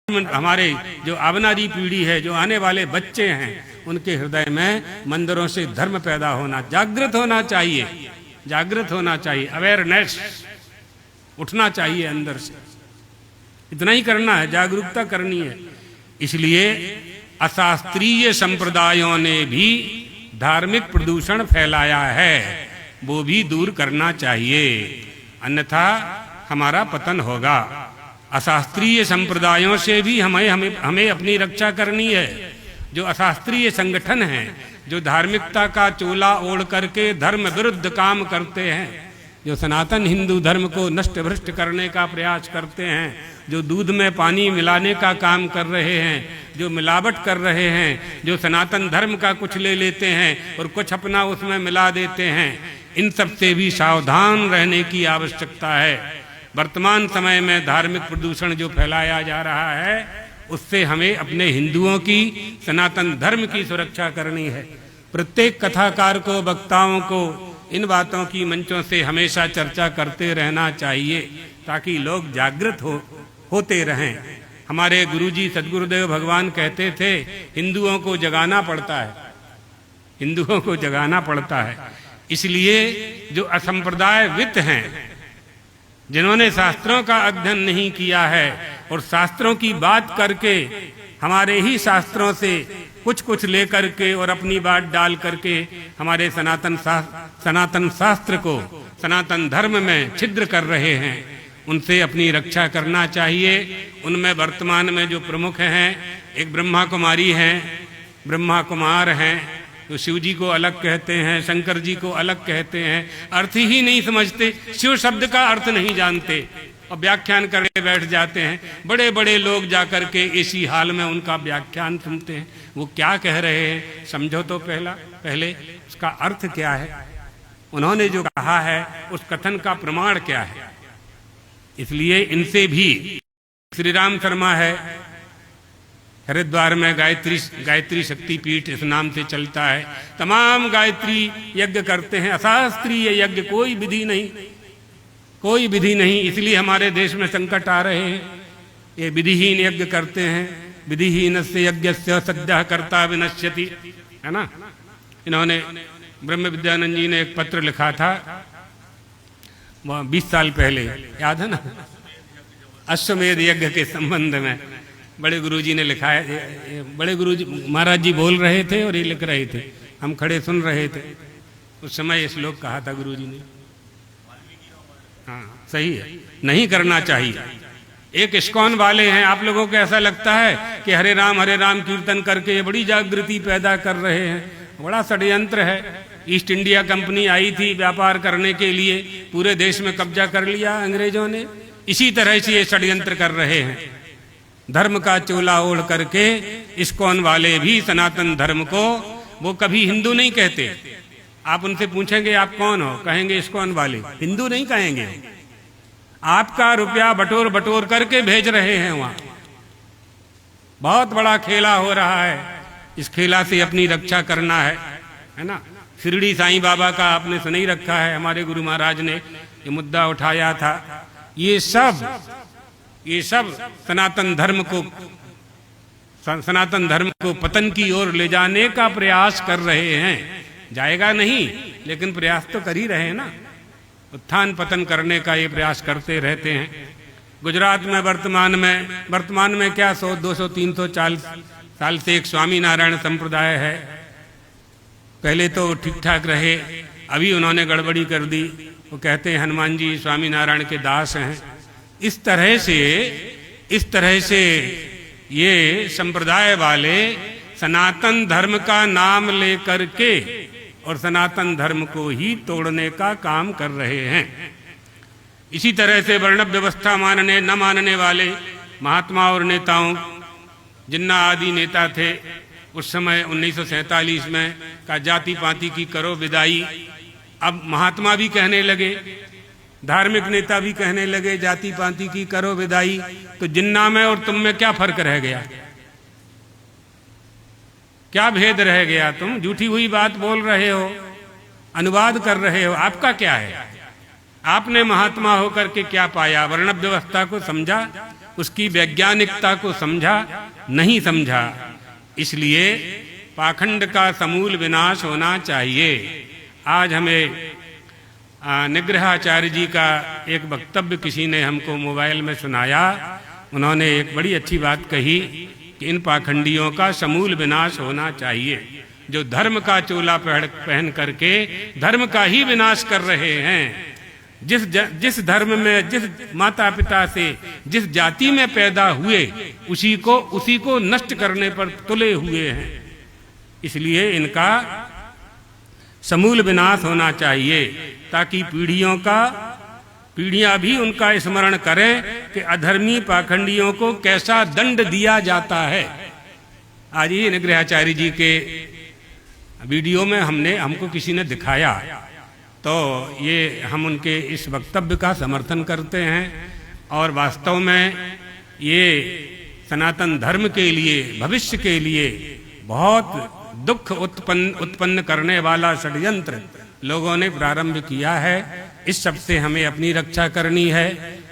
हमारे जो आवनारी पीढ़ी है, जो आने वाले बच्चे हैं, उनके हृदय में मंदिरों से धर्म पैदा होना, जागृत होना चाहिए, जागृत होना चाहिए, अवेयरनेस उठना चाहिए अंदर से। इतना ही करना है, जागरूकता करनी है। इसलिए अशास्त्रीय संप्रदायों ने भी धार्मिक प्रदूषण फैलाया है, वो भी दूर करना चाहिए, अन्यथा हमारा पतन होगा। अशास्त्रीय संप्रदायों से भी हमें अपनी रक्षा करनी है। जो अशास्त्रीय संगठन हैं, जो धार्मिकता का चोला ओढ़ करके धर्म विरुद्ध काम करते हैं, जो सनातन हिंदू धर्म को नष्ट भ्रष्ट करने का प्रयास करते हैं, जो दूध में पानी मिलाने का काम कर रहे हैं, जो मिलावट कर रहे हैं, जो सनातन धर्म का कुछ ले लेते हैं और कुछ अपना उसमें मिला देते हैं, इन सब से भी सावधान रहने की आवश्यकता है। वर्तमान समय में धार्मिक प्रदूषण जो फैलाया जा रहा है, उससे हमें अपने हिंदुओं की, सनातन धर्म की सुरक्षा करनी है। प्रत्येक कथाकार को, वक्ताओं को इन बातों की मंचों से हमेशा चर्चा करते रहना चाहिए, ताकि लोग जागृत होते रहें। हमारे गुरुजी सद्गुरुदेव भगवान कहते थे, हिंदुओं को जगाना पड़ता है, हिंदुओं को जगाना पड़ता है। इसलिए जो असंप्रदायविद हैं, जिन्होंने शास्त्रों का अध्ययन नहीं किया है और शास्त्रों की बात करके, हमारे ही शास्त्रों से कुछ कुछ लेकर के और अपनी बात डाल करके हमारे सनातन शास्त्र को, सनातन धर्म में छिद्र कर रहे हैं, उनसे अपनी रक्षा करना चाहिए। उनमें वर्तमान में जो प्रमुख हैं, एक ब्रह्मा कुमारी हैं, ब्रह्मा कुमार हैं, तो शिव जी को अलग कहते हैं, शंकर जी को अलग कहते हैं, अर्थ ही नहीं समझते, शिव शब्द का अर्थ नहीं जानते और व्याख्यान करके बैठ जाते हैं। बड़े बड़े लोग जाकर के इसी हाल में उनका व्याख्यान सुनते हैं, वो क्या कह रहे हैं समझो तो पहले उसका अर्थ क्या है, उन्होंने जो कहा है उस कथन का प्रमाण क्या है। इसलिए इनसे भी, श्री राम शर्मा है हरिद्वार में, गायत्री शक्ति पीठ इस नाम से चलता है, तमाम गायत्री यज्ञ करते हैं, अशास्त्रीय यज्ञ, कोई विधि नहीं, कोई विधि नहीं। इसलिए हमारे देश में संकट आ रहे हैं। ये विधिहीन यज्ञ करते हैं, विधिहीनस्य यज्ञस्य सद्यः कर्ता विनश्यति, है ना। इन्होंने ब्रह्म विद्यानंद जी ने एक पत्र लिखा था 20 साल पहले, याद है ना, अश्वमेध यज्ञ के संबंध में बड़े गुरुजी ने लिखा है। बड़े गुरुजी महाराज जी बोल रहे थे और ये लिख रहे थे, हम खड़े सुन रहे थे। उस समय ये श्लोक कहा था गुरुजी ने। हाँ, सही है, नहीं करना चाहिए। एक इस्कॉन वाले हैं, आप लोगों को ऐसा लगता है कि हरे राम कीर्तन करके ये बड़ी जागृति पैदा कर रहे हैं, बड़ा षड्यंत्र है। ईस्ट इंडिया कंपनी आई थी व्यापार करने के लिए, पूरे देश में कब्जा कर लिया अंग्रेजों ने। इसी तरह से ये षड्यंत्र कर रहे हैं, धर्म का चोला ओढ़ करके। इस्कॉन वाले भी सनातन धर्म को वो कभी हिंदू नहीं कहते। आप उनसे पूछेंगे आप कौन हो, कहेंगे इस्कॉन वाले, हिंदू नहीं कहेंगे। आपका रुपया बटोर बटोर करके भेज रहे हैं वहां। बहुत बड़ा खेला हो रहा है, इस खेला से अपनी रक्षा करना है ना। शिरडी साईं बाबा का आपने सुन ही रखा है, हमारे गुरु महाराज ने ये मुद्दा उठाया था। ये सब सनातन धर्म को पतन की ओर ले जाने का प्रयास कर रहे हैं। जाएगा नहीं, लेकिन प्रयास तो कर ही रहे हैं ना, उत्थान पतन करने का ये प्रयास करते रहते हैं। गुजरात में वर्तमान में क्या 100, 200, 300, 40 साल से एक स्वामी नारायण संप्रदाय है। पहले तो ठीक ठाक रहे, अभी उन्होंने गड़बड़ी कर दी। वो कहते हैं हनुमान जी स्वामी नारायण के दास हैं। इस तरह से ये संप्रदाय वाले सनातन धर्म का नाम लेकर के और सनातन धर्म को ही तोड़ने का काम कर रहे हैं। इसी तरह से वर्ण व्यवस्था मानने न मानने वाले महात्मा और नेताओं, जिन्ना आदि नेता थे उस समय 1947 में का जाति पाति की करो विदाई। अब महात्मा भी कहने लगे, धार्मिक नेता भी कहने लगे जाति पाति की करो विदाई। तो जिन्ना में और तुम में क्या फर्क रह गया, क्या भेद रह गया? तुम झूठी हुई बात बोल रहे हो, अनुवाद कर रहे हो, आपका क्या है? आपने महात्मा होकर के क्या पाया? वर्ण व्यवस्था को समझा, उसकी वैज्ञानिकता को समझा नहीं समझा। इसलिए पाखंड का समूल विनाश होना चाहिए। आज हमें निग्रहाचार्य जी का एक वक्तव्य किसी ने हमको मोबाइल में सुनाया। उन्होंने एक बड़ी अच्छी बात कही कि इन पाखंडियों का समूल विनाश होना चाहिए, जो धर्म का चोला पहन करके धर्म का ही विनाश कर रहे हैं। जिस धर्म में, जिस माता पिता से, जिस जाति में पैदा हुए, उसी को नष्ट करने पर तुले हुए हैं। इसलिए इनका समूल विनाश होना चाहिए, ताकि पीढ़ियां भी उनका स्मरण करें कि अधर्मी पाखंडियों को कैसा दंड दिया जाता है। आज ही निग्रहाचार्य जी के वीडियो में हमको किसी ने दिखाया, तो ये हम उनके इस वक्तव्य का समर्थन करते हैं। और वास्तव में ये सनातन धर्म के लिए, भविष्य के लिए बहुत दुख उत्पन्न करने वाला षड्यंत्र लोगों ने प्रारंभ किया है। इस सब से हमें अपनी रक्षा करनी है,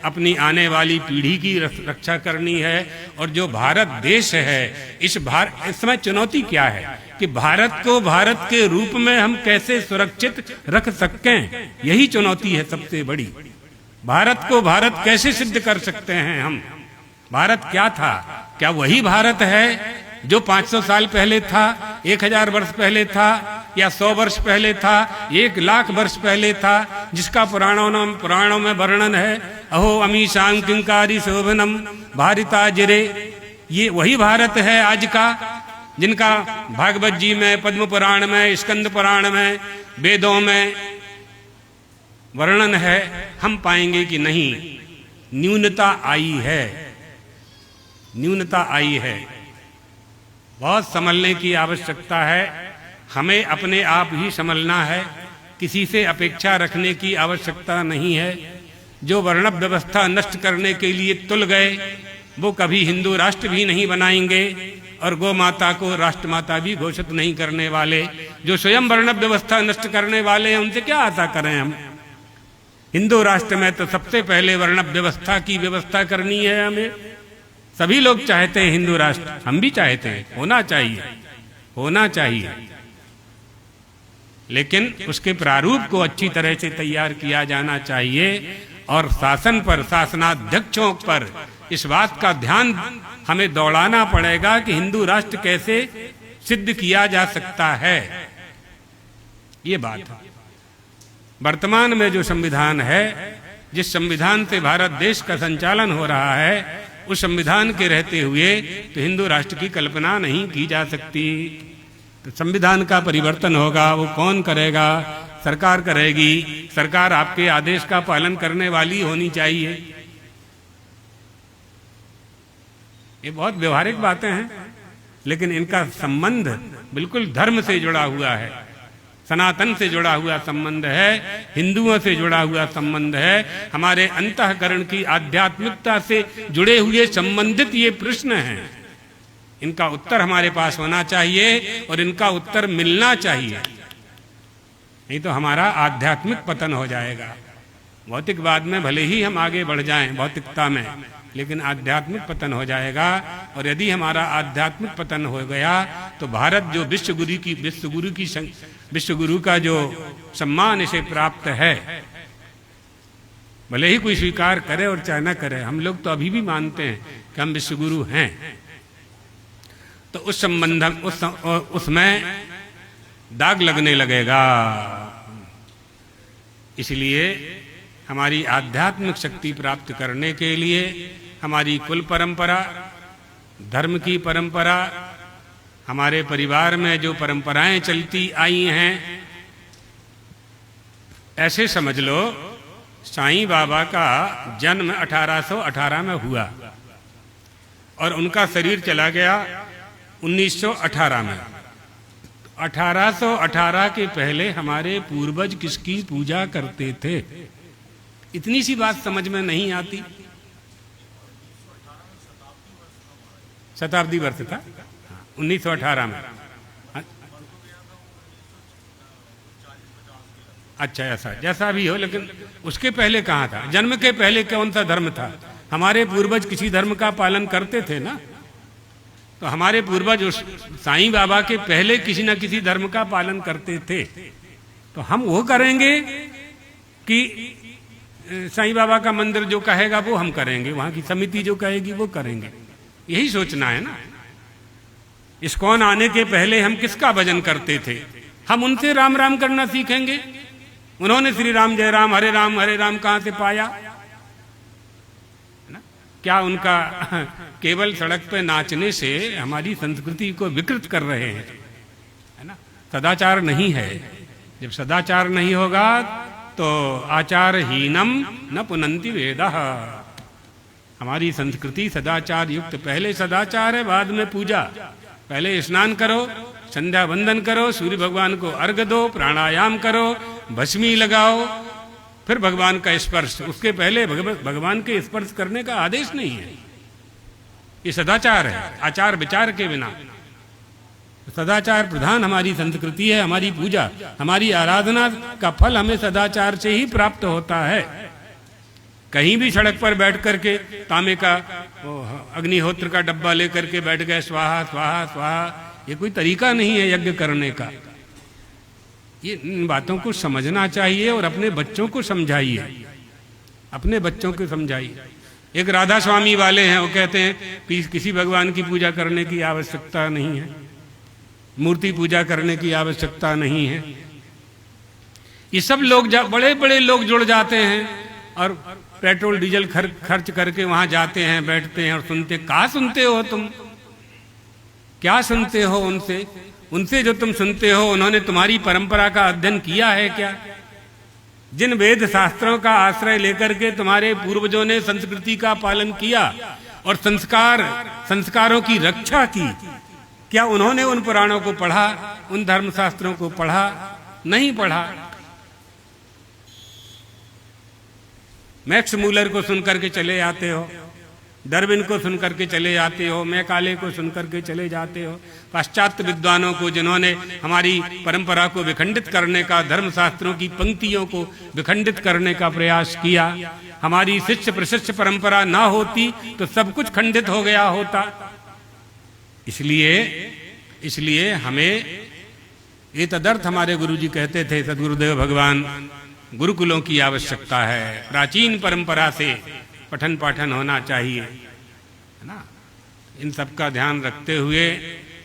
अपनी आने वाली पीढ़ी की रक्षा करनी है। और जो भारत देश है, इसमें चुनौती क्या है कि भारत को भारत के रूप में हम कैसे सुरक्षित रख सकें, यही चुनौती है सबसे बड़ी। भारत को भारत कैसे सिद्ध कर सकते हैं हम? भारत क्या था? क्या वही भारत है जो 500 साल पहले था, 1000 वर्ष पहले था, या 100 वर्ष पहले था, 1,00,000 वर्ष पहले था, जिसका पुराणों में वर्णन है? अहो अमीशां किंकारी शोभनम भारिता जिरे। ये वही भारत है आज का, जिनका भागवत जी में, पद्म पुराण में, स्कंद पुराण में, वेदों में वर्णन है। हम पाएंगे कि नहीं, न्यूनता आई है, न्यूनता आई है। बहुत संभलने की आवश्यकता है। हमें अपने आप ही संभलना है, किसी से अपेक्षा रखने की आवश्यकता नहीं है। जो वर्ण व्यवस्था नष्ट करने के लिए तुल गए, वो कभी हिंदू राष्ट्र भी नहीं बनाएंगे और गौ माता को राष्ट्रमाता भी घोषित नहीं करने वाले। जो स्वयं वर्ण व्यवस्था नष्ट करने वाले हैं, उनसे क्या आशा करें हम? हिंदू राष्ट्र में तो सबसे पहले वर्ण व्यवस्था की व्यवस्था करनी है हमें। सभी लोग चाहते हैं हिंदू राष्ट्र, हम भी चाहते हैं, होना चाहिए, होना चाहिए। लेकिन उसके प्रारूप को अच्छी तरह से तैयार किया जाना चाहिए। और शासन पर, शासनाध्यक्षों पर इस बात का ध्यान हमें दौड़ाना पड़ेगा कि हिंदू राष्ट्र कैसे सिद्ध किया जा सकता है। ये बात है। वर्तमान में जो संविधान है, जिस संविधान से भारत देश का संचालन हो रहा है, उस संविधान के रहते हुए तो हिंदू राष्ट्र की कल्पना नहीं की जा सकती। तो संविधान का परिवर्तन होगा, वो कौन करेगा? सरकार करेगी। सरकार आपके आदेश का पालन करने वाली होनी चाहिए। ये बहुत व्यवहारिक बातें हैं, लेकिन इनका संबंध बिल्कुल धर्म से जुड़ा हुआ है, सनातन से जुड़ा हुआ संबंध है, हिंदुओं से जुड़ा हुआ संबंध है, हमारे अंतःकरण की आध्यात्मिकता से जुड़े हुए संबंधित ये प्रश्न हैं। इनका उत्तर हमारे पास होना चाहिए और इनका उत्तर मिलना चाहिए, नहीं तो हमारा आध्यात्मिक पतन हो जाएगा। भौतिकवाद में भले ही हम आगे बढ़ जाएं, भौतिकता में, लेकिन आध्यात्मिक पतन हो जाएगा। और यदि हमारा आध्यात्मिक पतन हो गया तो भारत जो विश्वगुरु का जो सम्मान इसे प्राप्त है, भले ही कोई स्वीकार करे और चाहे न करे, हम लोग तो अभी भी मानते हैं कि हम विश्वगुरु हैं। तो उस संबंध उसमें दाग लगने लगेगा। इसलिए हमारी आध्यात्मिक शक्ति प्राप्त करने के लिए हमारी कुल परंपरा, धर्म की परंपरा, हमारे परिवार में जो परंपराएं चलती आई हैं, ऐसे समझ लो साईं बाबा का जन्म 1818 में हुआ और उनका शरीर चला गया 1918 में। 1818 के पहले हमारे पूर्वज किसकी पूजा करते थे? इतनी सी बात समझ में नहीं आती। शताब्दी वर्ष था 1918 में। अच्छा, ऐसा जैसा भी हो, लेकिन उसके पहले कहाँ था? जन्म के पहले कौन सा धर्म था? हमारे पूर्वज किसी धर्म का पालन करते थे ना, तो हमारे पूर्वज उस साईं बाबा के पहले किसी न किसी धर्म का पालन करते थे, तो हम वो करेंगे कि साईं बाबा का मंदिर जो कहेगा वो हम करेंगे, वहां की समिति जो कहेगी वो करेंगे? यही सोचना है ना। इस्कॉन आने के पहले हम किसका भजन करते थे? हम उनसे राम राम करना सीखेंगे। उन्होंने श्री राम जय राम हरे राम कहां से पाया? क्या उनका केवल सड़क पे नाचने से हमारी संस्कृति को विकृत कर रहे हैं, है ना? सदाचार नहीं है। जब सदाचार नहीं होगा तो आचार हीनम न पुनंति वेदः। हमारी संस्कृति सदाचार युक्त, पहले सदाचार है बाद में पूजा। पहले स्नान करो, संध्या वंदन करो, सूर्य भगवान को अर्घ दो, प्राणायाम करो, भस्मी लगाओ, फिर भगवान का स्पर्श। उसके पहले भगवान के स्पर्श करने का आदेश नहीं है। ये सदाचार है, आचार विचार के बिना। सदाचार प्रधान हमारी संस्कृति है, हमारी पूजा, हमारी आराधना का फल हमें सदाचार से ही प्राप्त होता है। कहीं भी सड़क पर बैठ करके तांबे का अग्निहोत्र का डब्बा लेकर के बैठ गए, स्वाहा स्वाहा स्वाहा, ये कोई तरीका नहीं है यज्ञ करने का। ये इन बातों को समझना चाहिए और अपने बच्चों को समझाइए, अपने बच्चों को समझाइए। एक राधा स्वामी वाले हैं, वो कहते हैं कि किसी भगवान की पूजा करने की आवश्यकता नहीं है, मूर्ति पूजा करने की आवश्यकता नहीं है। ये सब लोग बड़े बड़े लोग जुड़ जाते हैं और पेट्रोल डीजल खर्च करके वहां जाते हैं, बैठते हैं और सुनते। कहाँ सुनते हो तुम? क्या सुनते हो उनसे? उनसे जो तुम सुनते हो, उन्होंने तुम्हारी परंपरा का अध्ययन किया है क्या? जिन वेद शास्त्रों का आश्रय लेकर के तुम्हारे पूर्वजों ने संस्कृति का पालन किया और संस्कारों की रक्षा की, क्या उन्होंने उन पुराणों को पढ़ा, उन धर्मशास्त्रों को पढ़ा? नहीं पढ़ा। मैक्स मूलर को सुनकर के चले आते हो, डार्विन को सुनकर के चले जाते हो, मैकाले को सुनकर के चले जाते हो, पाश्चात्य विद्वानों को जिन्होंने हमारी परंपरा को विखंडित करने का, धर्मशास्त्रों की पंक्तियों को विखंडित करने का प्रयास किया। हमारी शिष्य प्रशिष्य परंपरा ना होती तो सब कुछ खंडित हो गया होता। इसलिए हमें ये तदर्थ हमारे गुरुजी कहते थे, सद्गुरुदेव भगवान, गुरुकुलों की आवश्यकता है। प्राचीन परंपरा से पठन पाठन होना चाहिए, है ना? इन सब का ध्यान रखते हुए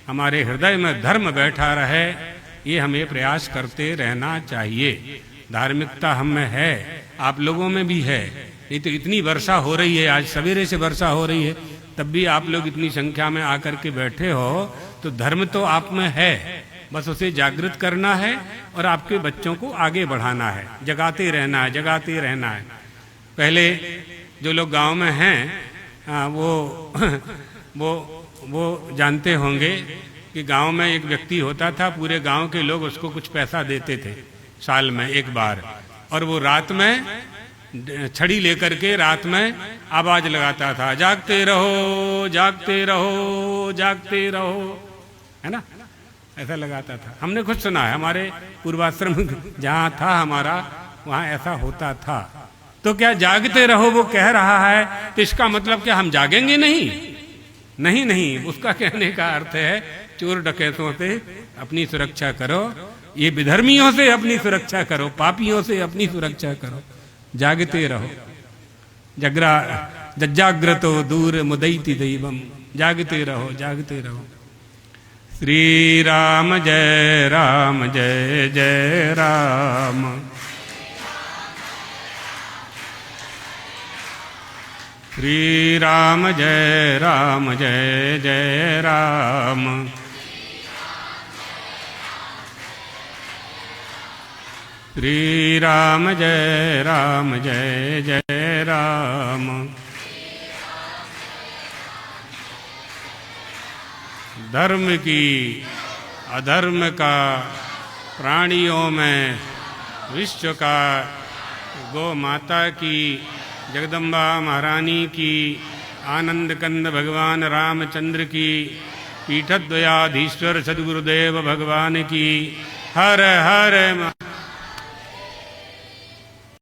हमारे हृदय में धर्म बैठा रहे, ये हमें प्रयास करते रहना चाहिए। धार्मिकता हम में है, आप लोगों में भी है। नहीं तो इतनी वर्षा हो रही है, आज सवेरे से वर्षा हो रही है, तब भी आप लोग इतनी संख्या में आकर के बैठे हो, तो धर्म तो आप में है। बस उसे जागृत करना है और आपके बच्चों को आगे बढ़ाना है, जगाते रहना है, जगाते रहना है। पहले जो लोग गांव में हैं वो जानते होंगे कि गांव में एक व्यक्ति होता था, पूरे गांव के लोग उसको कुछ पैसा देते थे साल में एक बार, और वो रात में छड़ी लेकर के रात में आवाज लगाता था, जागते रहो जागते रहो जागते रहो, है ना? ऐसा लगाता था। हमने खुद सुना है, हमारे पूर्वाश्रम जहाँ था हमारा, वहाँ ऐसा होता था। तो क्या जागते रहो वो कह रहा है तो इसका मतलब क्या हम जागेंगे नहीं? नहीं नहीं, उसका कहने का अर्थ है चोर डकैतों से अपनी सुरक्षा करो, ये विधर्मियों से अपनी सुरक्षा करो, पापियों से अपनी सुरक्षा करो, जागते रहो। जजाग्रतो दूर मुदैति दैवम, जागते रहो जागते रहो। श्री राम जय जय राम। श्री राम जय जय राम। श्री राम जय जय राम। धर्म की अधर्म का, प्राणियों में विश्व का, गौ माता की, जगदम्बा महारानी की, आनंद कंद भगवान रामचंद्र की, पीठद्वयाधीश्वर सद्गुरुदेव भगवान की। हर हर